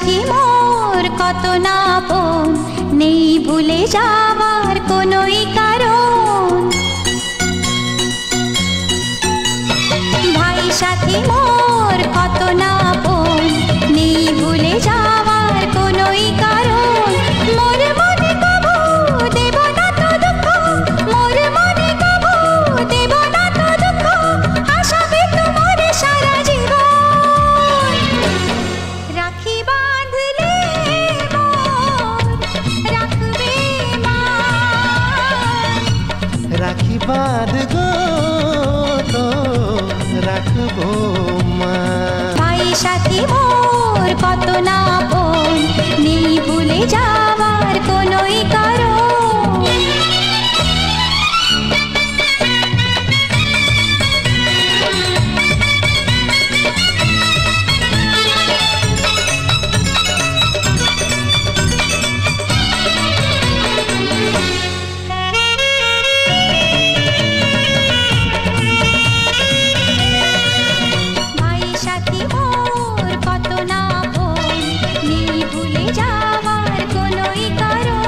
সাথী মোর কত না আপন, নেই ভুলে যাবার কোনোই কারণ। ভাই সাথী মোর কত না আপন, নেই ভুলে যাবার কোনোই কারণ। মোর মনে কবু দেব না তো দুঃখ, মোর মনে কবু দেব না তো দুঃখ, আশাবে তোমার সারা জীবন। রাখি বাঁধলে মোর রাখবে মা, রাখি বাঁধ গো তো রাখবো মা। ভাই সাথী মোর কত না আপন, নেই ভুলে যাবার কোনোই কারণ। ভাই সাথী মোর কত না আপন, নেই ভুলে যাবার কোনোই কারণ।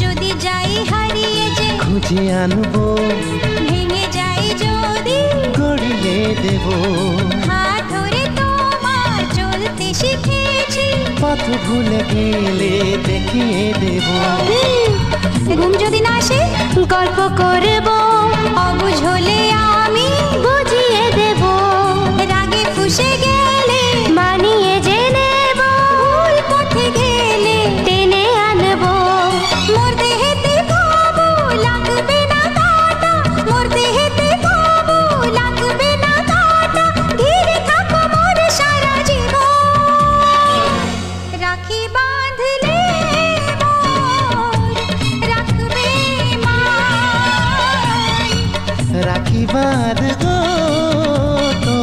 যদি যাই হারিয়ে যে খুঁজে আনবো, ভেঙে যাই যদি গড়িয়ে দেব। হাত ধরে তোমার চলতে শিখেছি, পথ ভুলে গেলে দেখিয়ে দেব। ঘুম যদি না আসে গল্প করব, অবুঝ হলে আমি বুঝিয়ে দেব। রাগে ফুঁসে গেলে মানিয়ে যে নেব, ভুল পথে গেলে টেনে আনবো। মোর দেহেতে কবু লাগবে না কাঁটা, মোর দেহেতে কবু লাগবে না কাঁটা, ঘিরে থাকো মোর সারা জীবন। রাখি বাঁধলে মোর রাখবে মা, রাখি বাঁধ গো তো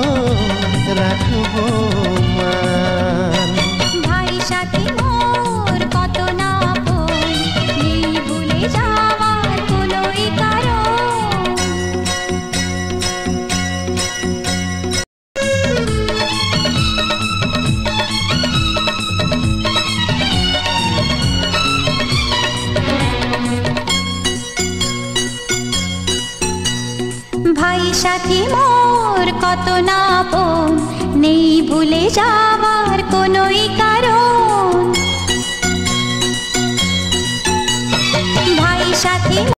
রাখবো মা। ভাই সাথী মোর কত না আপন, নেই ভুলে যাওয়ার কোনোই কারণ। ভাই সাথী মোর কত না আপন,